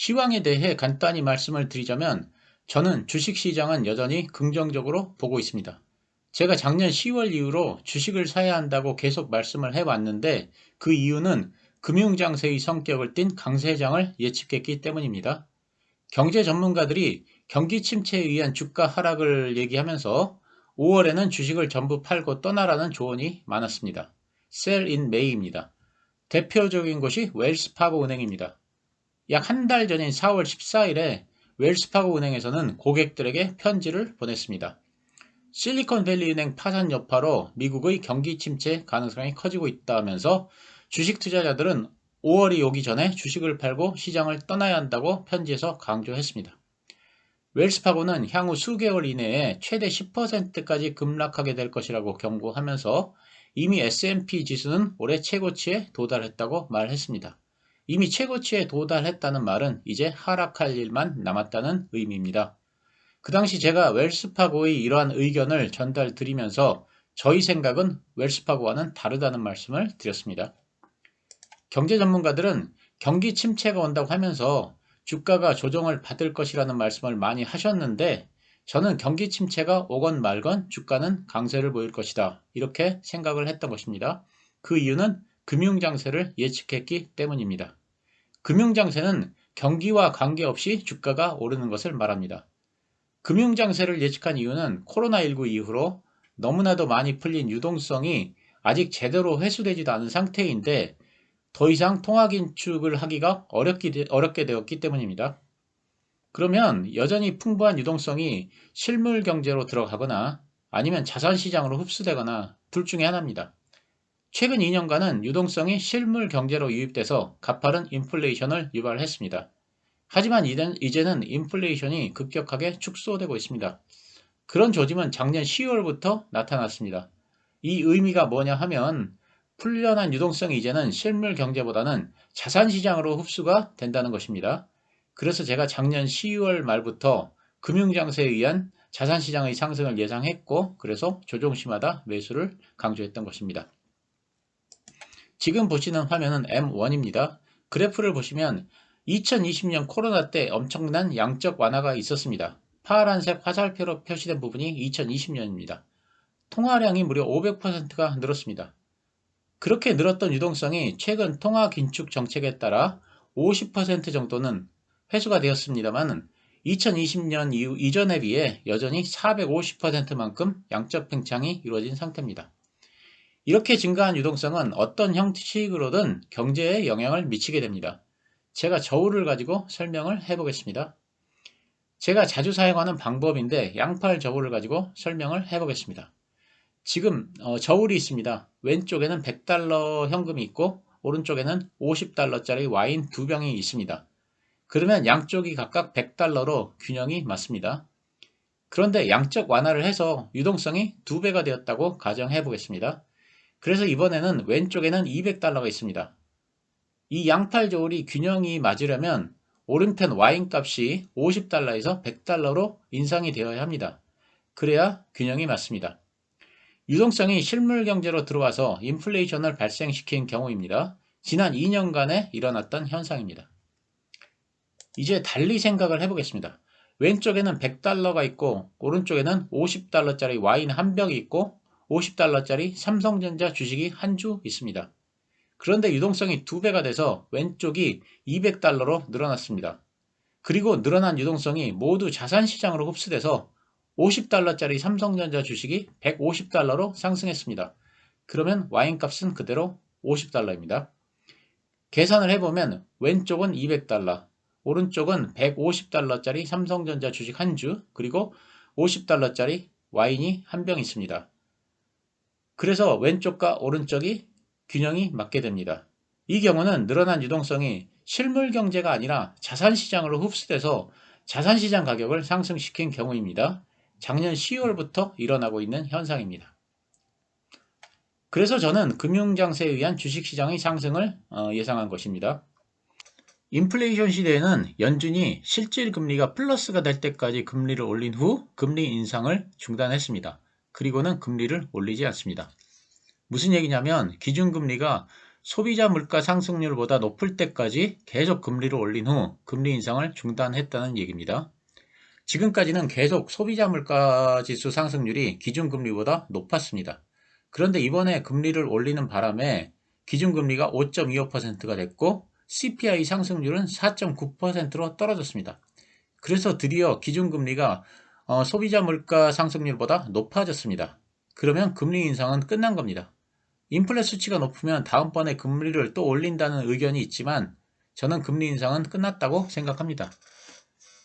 시황에 대해 간단히 말씀을 드리자면 저는 주식시장은 여전히 긍정적으로 보고 있습니다. 제가 작년 10월 이후로 주식을 사야 한다고 계속 말씀을 해왔는데 그 이유는 금융장세의 성격을 띤 강세장을 예측했기 때문입니다. 경제 전문가들이 경기 침체에 의한 주가 하락을 얘기하면서 5월에는 주식을 전부 팔고 떠나라는 조언이 많았습니다. Sell in May입니다. 대표적인 곳이 웰스파고 은행입니다. 약 한 달 전인 4월 14일에 웰스파고 은행에서는 고객들에게 편지를 보냈습니다. 실리콘밸리 은행 파산 여파로 미국의 경기 침체 가능성이 커지고 있다면서 주식 투자자들은 5월이 오기 전에 주식을 팔고 시장을 떠나야 한다고 편지에서 강조했습니다. 웰스파고는 향후 수개월 이내에 최대 10%까지 급락하게 될 것이라고 경고하면서 이미 S&P 지수는 올해 최고치에 도달했다고 말했습니다. 이미 최고치에 도달했다는 말은 이제 하락할 일만 남았다는 의미입니다. 그 당시 제가 웰스파고의 이러한 의견을 전달드리면서 저희 생각은 웰스파고와는 다르다는 말씀을 드렸습니다. 경제 전문가들은 경기 침체가 온다고 하면서 주가가 조정을 받을 것이라는 말씀을 많이 하셨는데 저는 경기 침체가 오건 말건 주가는 강세를 보일 것이다. 이렇게 생각을 했던 것입니다. 그 이유는 금융장세를 예측했기 때문입니다. 금융장세는 경기와 관계없이 주가가 오르는 것을 말합니다. 금융장세를 예측한 이유는 코로나19 이후로 너무나도 많이 풀린 유동성이 아직 제대로 회수되지도 않은 상태인데 더 이상 통화 긴축을 하기가 어렵게 되었기 때문입니다. 그러면 여전히 풍부한 유동성이 실물 경제로 들어가거나 아니면 자산 시장으로 흡수되거나 둘 중에 하나입니다. 최근 2년간은 유동성이 실물 경제로 유입돼서 가파른 인플레이션을 유발했습니다. 하지만 이제는 인플레이션이 급격하게 축소되고 있습니다. 그런 조짐은 작년 10월부터 나타났습니다. 이 의미가 뭐냐 하면 풀려난 유동성이 이제는 실물 경제보다는 자산 시장으로 흡수가 된다는 것입니다. 그래서 제가 작년 12월 말부터 금융장세에 의한 자산 시장의 상승을 예상했고 그래서 조종시마다 매수를 강조했던 것입니다. 지금 보시는 화면은 M1입니다. 그래프를 보시면 2020년 코로나 때 엄청난 양적 완화가 있었습니다. 파란색 화살표로 표시된 부분이 2020년입니다. 통화량이 무려 500%가 늘었습니다. 그렇게 늘었던 유동성이 최근 통화 긴축 정책에 따라 50% 정도는 회수가 되었습니다만 2020년 이전에 비해 여전히 450%만큼 양적 팽창이 이루어진 상태입니다. 이렇게 증가한 유동성은 어떤 형식으로든 경제에 영향을 미치게 됩니다. 제가 저울을 가지고 설명을 해보겠습니다. 제가 자주 사용하는 방법인데 양팔 저울을 가지고 설명을 해보겠습니다. 지금 저울이 있습니다. 왼쪽에는 100달러 현금이 있고 오른쪽에는 50달러짜리 와인 2병이 있습니다. 그러면 양쪽이 각각 100달러로 균형이 맞습니다. 그런데 양적 완화를 해서 유동성이 2배가 되었다고 가정해 보겠습니다. 그래서 이번에는 왼쪽에는 200달러가 있습니다. 이 양팔 저울이 균형이 맞으려면 오른편 와인 값이 50달러에서 100달러로 인상이 되어야 합니다. 그래야 균형이 맞습니다. 유동성이 실물 경제로 들어와서 인플레이션을 발생시킨 경우입니다. 지난 2년간에 일어났던 현상입니다. 이제 달리 생각을 해보겠습니다. 왼쪽에는 100달러가 있고 오른쪽에는 50달러짜리 와인 한 병이 있고 50달러짜리 삼성전자 주식이 한 주 있습니다. 그런데 유동성이 2배가 돼서 왼쪽이 200달러로 늘어났습니다. 그리고 늘어난 유동성이 모두 자산시장으로 흡수돼서 50달러짜리 삼성전자 주식이 150달러로 상승했습니다. 그러면 와인값은 그대로 50달러입니다. 계산을 해보면 왼쪽은 200달러, 오른쪽은 150달러짜리 삼성전자 주식 한 주, 그리고 50달러짜리 와인이 한 병 있습니다. 그래서 왼쪽과 오른쪽이 균형이 맞게 됩니다. 이 경우는 늘어난 유동성이 실물 경제가 아니라 자산시장으로 흡수돼서 자산시장 가격을 상승시킨 경우입니다. 작년 10월부터 일어나고 있는 현상입니다. 그래서 저는 금융장세에 의한 주식시장의 상승을 예상한 것입니다. 인플레이션 시대에는 연준이 실질금리가 플러스가 될 때까지 금리를 올린 후 금리 인상을 중단했습니다. 그리고는 금리를 올리지 않습니다. 무슨 얘기냐면 기준금리가 소비자 물가 상승률보다 높을 때까지 계속 금리를 올린 후 금리 인상을 중단했다는 얘기입니다. 지금까지는 계속 소비자 물가 지수 상승률이 기준금리보다 높았습니다. 그런데 이번에 금리를 올리는 바람에 기준금리가 5.25%가 됐고 CPI 상승률은 4.9%로 떨어졌습니다. 그래서 드디어 기준금리가 소비자 물가 상승률보다 높아졌습니다. 그러면 금리 인상은 끝난 겁니다. 인플레 수치가 높으면 다음번에 금리를 또 올린다는 의견이 있지만 저는 금리 인상은 끝났다고 생각합니다.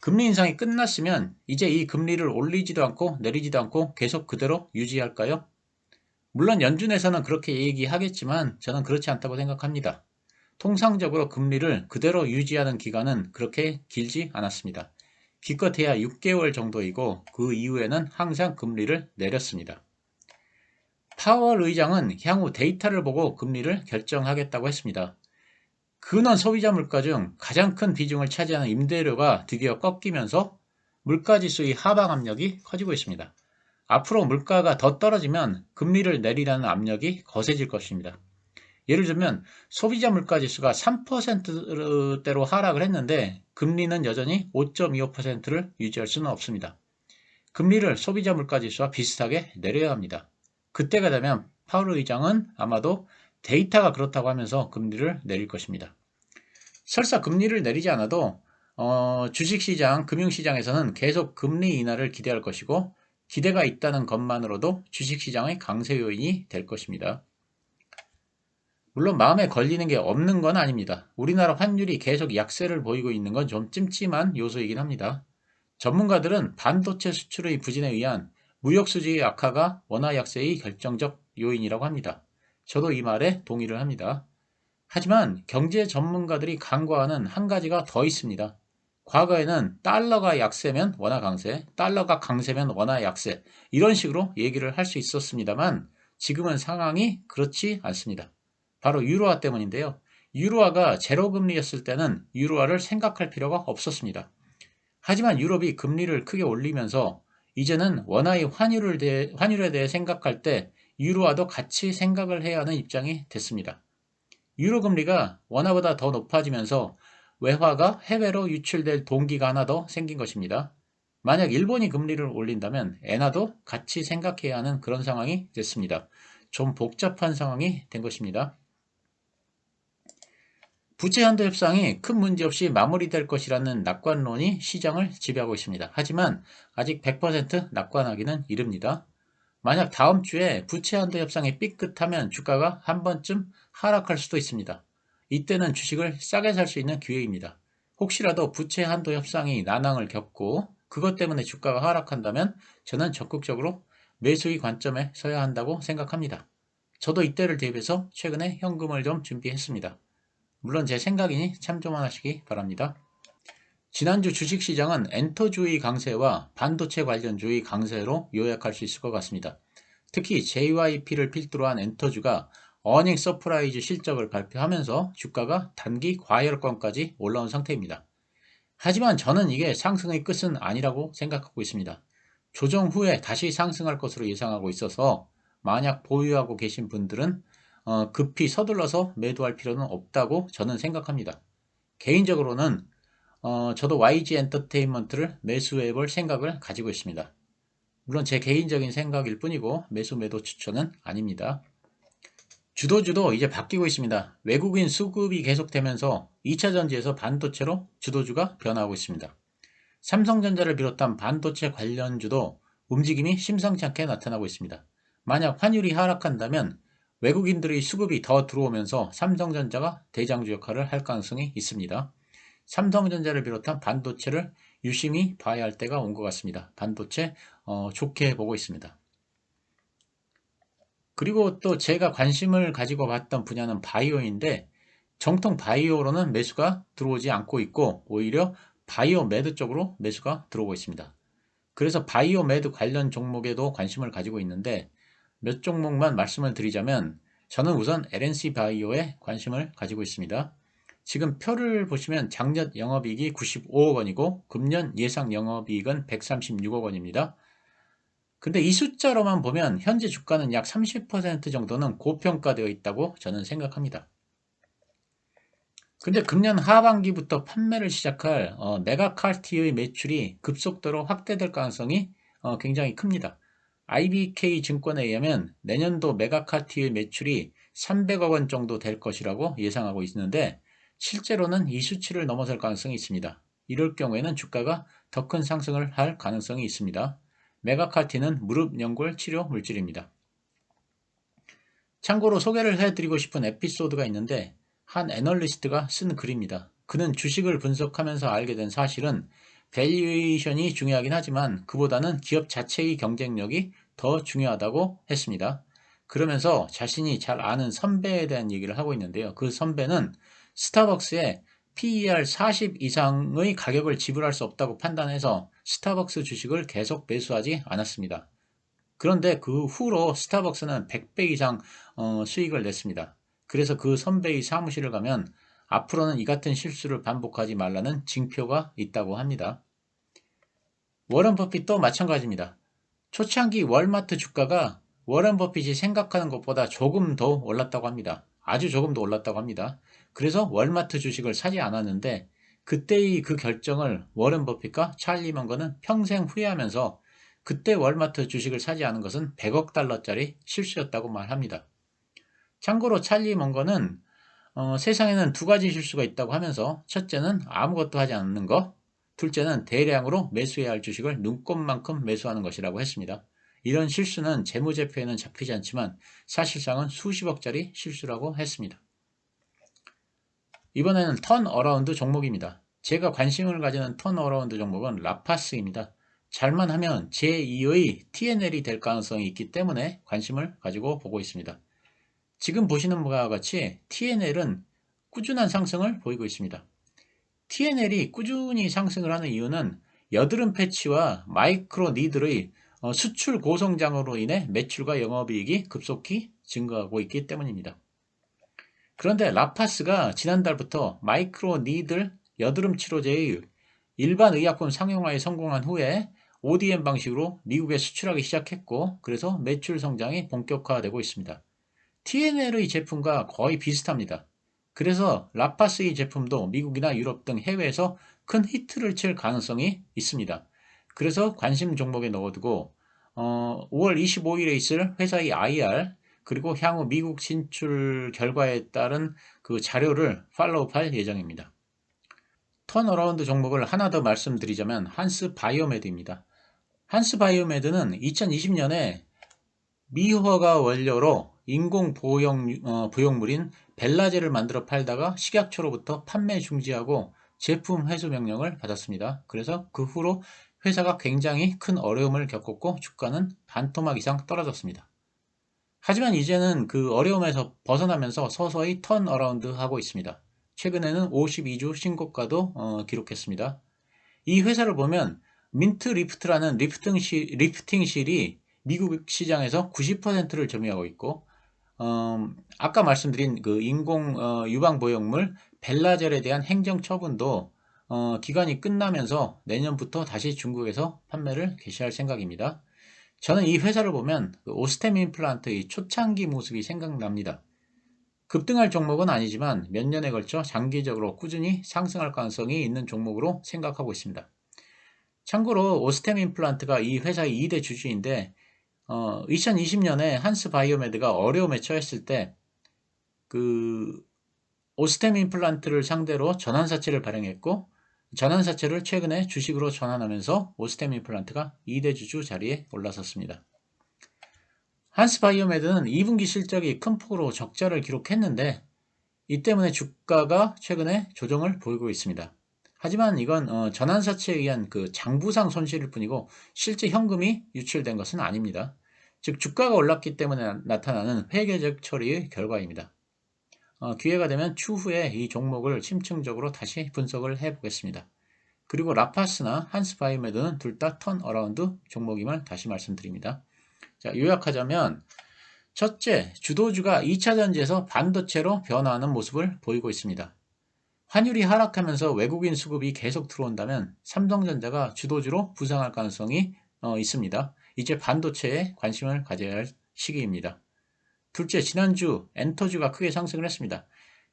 금리 인상이 끝났으면 이제 이 금리를 올리지도 않고 내리지도 않고 계속 그대로 유지할까요? 물론 연준에서는 그렇게 얘기하겠지만 저는 그렇지 않다고 생각합니다. 통상적으로 금리를 그대로 유지하는 기간은 그렇게 길지 않았습니다. 기껏해야 6개월 정도이고 그 이후에는 항상 금리를 내렸습니다. 파월 의장은 향후 데이터를 보고 금리를 결정하겠다고 했습니다. 근원 소비자 물가 중 가장 큰 비중을 차지하는 임대료가 드디어 꺾이면서 물가지수의 하방 압력이 커지고 있습니다. 앞으로 물가가 더 떨어지면 금리를 내리라는 압력이 거세질 것입니다. 예를 들면 소비자 물가지수가 3%대로 하락을 했는데 금리는 여전히 5.25%를 유지할 수는 없습니다. 금리를 소비자 물가지수와 비슷하게 내려야 합니다. 그때가 되면 파월 의장은 아마도 데이터가 그렇다고 하면서 금리를 내릴 것입니다. 설사 금리를 내리지 않아도 주식시장, 금융시장에서는 계속 금리 인하를 기대할 것이고 기대가 있다는 것만으로도 주식시장의 강세 요인이 될 것입니다. 물론 마음에 걸리는 게 없는 건 아닙니다. 우리나라 환율이 계속 약세를 보이고 있는 건 좀 찜찜한 요소이긴 합니다. 전문가들은 반도체 수출의 부진에 의한 무역수지의 악화가 원화 약세의 결정적 요인이라고 합니다. 저도 이 말에 동의를 합니다. 하지만 경제 전문가들이 간과하는 한 가지가 더 있습니다. 과거에는 달러가 약세면 원화 강세, 달러가 강세면 원화 약세 이런 식으로 얘기를 할 수 있었습니다만 지금은 상황이 그렇지 않습니다. 바로 유로화 때문인데요. 유로화가 제로금리였을 때는 유로화를 생각할 필요가 없었습니다. 하지만 유럽이 금리를 크게 올리면서 이제는 원화의 환율에 대해 생각할 때 유로화도 같이 생각을 해야 하는 입장이 됐습니다. 유로 금리가 원화보다 더 높아지면서 외화가 해외로 유출될 동기가 하나 더 생긴 것입니다. 만약 일본이 금리를 올린다면 엔화도 같이 생각해야 하는 그런 상황이 됐습니다. 좀 복잡한 상황이 된 것입니다. 부채 한도 협상이 큰 문제 없이 마무리될 것이라는 낙관론이 시장을 지배하고 있습니다. 하지만 아직 100% 낙관하기는 이릅니다. 만약 다음 주에 부채 한도 협상이 삐끗하면 주가가 한 번쯤 하락할 수도 있습니다. 이때는 주식을 싸게 살 수 있는 기회입니다. 혹시라도 부채 한도 협상이 난항을 겪고 그것 때문에 주가가 하락한다면 저는 적극적으로 매수의 관점에 서야 한다고 생각합니다. 저도 이때를 대비해서 최근에 현금을 좀 준비했습니다. 물론 제 생각이니 참조만 하시기 바랍니다. 지난주 주식시장은 엔터주의 강세와 반도체 관련주의 강세로 요약할 수 있을 것 같습니다. 특히 JYP를 필두로 한 엔터주가 어닝 서프라이즈 실적을 발표하면서 주가가 단기 과열권까지 올라온 상태입니다. 하지만 저는 이게 상승의 끝은 아니라고 생각하고 있습니다. 조정 후에 다시 상승할 것으로 예상하고 있어서 만약 보유하고 계신 분들은 급히 서둘러서 매도할 필요는 없다고 저는 생각합니다. 개인적으로는 저도 YG 엔터테인먼트를 매수해 볼 생각을 가지고 있습니다. 물론 제 개인적인 생각일 뿐이고 매도 추천은 아닙니다. 주도주도 이제 바뀌고 있습니다. 외국인 수급이 계속되면서 2차전지에서 반도체로 주도주가 변화하고 있습니다. 삼성전자를 비롯한 반도체 관련주도 움직임이 심상치 않게 나타나고 있습니다. 만약 환율이 하락한다면 외국인들의 수급이 더 들어오면서 삼성전자가 대장주 역할을 할 가능성이 있습니다. 삼성전자를 비롯한 반도체를 유심히 봐야 할 때가 온 것 같습니다. 반도체 좋게 보고 있습니다. 그리고 또 제가 관심을 가지고 봤던 분야는 바이오인데 정통 바이오로는 매수가 들어오지 않고 있고 오히려 바이오매드 쪽으로 매수가 들어오고 있습니다. 그래서 바이오매드 관련 종목에도 관심을 가지고 있는데 몇 종목만 말씀을 드리자면 저는 우선 LNC 바이오에 관심을 가지고 있습니다. 지금 표를 보시면 작년 영업이익이 95억 원이고 금년 예상 영업이익은 136억 원입니다. 근데 이 숫자로만 보면 현재 주가는 약 30% 정도는 고평가되어 있다고 저는 생각합니다. 근데 금년 하반기부터 판매를 시작할 메가카티의 매출이 급속도로 확대될 가능성이 굉장히 큽니다. IBK 증권에 의하면 내년도 메가카티의 매출이 300억 원 정도 될 것이라고 예상하고 있는데 실제로는 이 수치를 넘어설 가능성이 있습니다. 이럴 경우에는 주가가 더 큰 상승을 할 가능성이 있습니다. 메가카티는 무릎 연골 치료 물질입니다. 참고로 소개를 해드리고 싶은 에피소드가 있는데 한 애널리스트가 쓴 글입니다. 그는 주식을 분석하면서 알게 된 사실은 밸류에이션이 중요하긴 하지만 그보다는 기업 자체의 경쟁력이 더 중요하다고 했습니다. 그러면서 자신이 잘 아는 선배에 대한 얘기를 하고 있는데요. 그 선배는 스타벅스에 PER 40 이상의 가격을 지불할 수 없다고 판단해서 스타벅스 주식을 계속 매수하지 않았습니다. 그런데 그 후로 스타벅스는 100배 이상 수익을 냈습니다. 그래서 그 선배의 사무실을 가면 앞으로는 이 같은 실수를 반복하지 말라는 징표가 있다고 합니다. 워런 버핏도 마찬가지입니다. 초창기 월마트 주가가 워런 버핏이 생각하는 것보다 조금 더 올랐다고 합니다. 아주 조금 더 올랐다고 합니다. 그래서 월마트 주식을 사지 않았는데 그때의 그 결정을 워런 버핏과 찰리 먼거는 평생 후회하면서 그때 월마트 주식을 사지 않은 것은 100억 달러짜리 실수였다고 말합니다. 참고로 찰리 먼거는 세상에는 두 가지 실수가 있다고 하면서 첫째는 아무것도 하지 않는 것, 둘째는 대량으로 매수해야 할 주식을 눈꼽만큼 매수하는 것이라고 했습니다. 이런 실수는 재무제표에는 잡히지 않지만 사실상은 수십억짜리 실수라고 했습니다. 이번에는 턴어라운드 종목입니다. 제가 관심을 가지는 턴어라운드 종목은 라파스입니다. 잘만 하면 제2의 TNL이 될 가능성이 있기 때문에 관심을 가지고 보고 있습니다. 지금 보시는 바와 같이 TNL은 꾸준한 상승을 보이고 있습니다. TNL이 꾸준히 상승을 하는 이유는 여드름 패치와 마이크로 니들의 수출 고성장으로 인해 매출과 영업이익이 급속히 증가하고 있기 때문입니다. 그런데 라파스가 지난달부터 마이크로 니들 여드름 치료제의 일반 의약품 상용화에 성공한 후에 ODM 방식으로 미국에 수출하기 시작했고 그래서 매출 성장이 본격화되고 있습니다. TNL의 제품과 거의 비슷합니다. 그래서 라파스의 제품도 미국이나 유럽 등 해외에서 큰 히트를 칠 가능성이 있습니다. 그래서 관심 종목에 넣어두고 5월 25일에 있을 회사의 IR 그리고 향후 미국 진출 결과에 따른 그 자료를 팔로우할 예정입니다. 턴어라운드 종목을 하나 더 말씀드리자면 한스 바이오메드입니다. 한스 바이오메드는 2020년에 미화가 원료로 인공 부용물인 벨라제를 만들어 팔다가 식약처로부터 판매 중지하고 제품 회수 명령을 받았습니다. 그래서 그 후로 회사가 굉장히 큰 어려움을 겪었고 주가는 반토막 이상 떨어졌습니다. 하지만 이제는 그 어려움에서 벗어나면서 서서히 턴어라운드 하고 있습니다. 최근에는 52주 신고가도 기록했습니다. 이 회사를 보면 민트 리프트라는 리프팅실이 미국 시장에서 90%를 점유하고 있고 아까 말씀드린 그 인공 유방보형물 벨라젤에 대한 행정 처분도 기간이 끝나면서 내년부터 다시 중국에서 판매를 개시할 생각입니다. 저는 이 회사를 보면 그 오스템 임플란트의 초창기 모습이 생각납니다. 급등할 종목은 아니지만 몇 년에 걸쳐 장기적으로 꾸준히 상승할 가능성이 있는 종목으로 생각하고 있습니다. 참고로 오스템 임플란트가 이 회사의 2대 주주인데 2020년에 한스 바이오메드가 어려움에 처했을 때 그 오스템 임플란트를 상대로 전환사채를 발행했고 전환사채를 최근에 주식으로 전환하면서 오스템 임플란트가 2대 주주 자리에 올라섰습니다. 한스 바이오메드는 2분기 실적이 큰 폭으로 적자를 기록했는데 이 때문에 주가가 최근에 조정을 보이고 있습니다. 하지만 이건 전환사채에 의한 그 장부상 손실일 뿐이고 실제 현금이 유출된 것은 아닙니다. 즉 주가가 올랐기 때문에 나타나는 회계적 처리의 결과입니다. 기회가 되면 추후에 이 종목을 심층적으로 다시 분석을 해보겠습니다. 그리고 라파스나 한스바이오메드는 둘 다 턴어라운드 종목임을 다시 말씀드립니다. 자, 요약하자면 첫째, 주도주가 2차전지에서 반도체로 변화하는 모습을 보이고 있습니다. 환율이 하락하면서 외국인 수급이 계속 들어온다면 삼성전자가 주도주로 부상할 가능성이 있습니다. 이제 반도체에 관심을 가져야 할 시기입니다. 둘째, 지난주 엔터주가 크게 상승을 했습니다.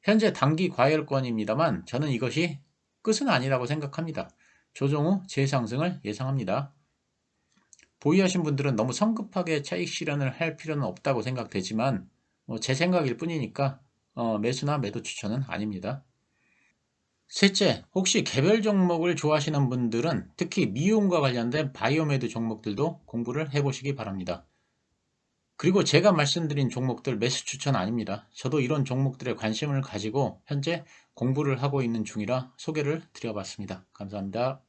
현재 단기 과열권입니다만 저는 이것이 끝은 아니라고 생각합니다. 조정 후 재상승을 예상합니다. 보유하신 분들은 너무 성급하게 차익 실현을 할 필요는 없다고 생각되지만 제 생각일 뿐이니까 매수나 매도 추천은 아닙니다. 셋째, 혹시 개별 종목을 좋아하시는 분들은 특히 미용과 관련된 바이오메드 종목들도 공부를 해보시기 바랍니다. 그리고 제가 말씀드린 종목들 매수 추천 아닙니다. 저도 이런 종목들에 관심을 가지고 현재 공부를 하고 있는 중이라 소개를 드려봤습니다. 감사합니다.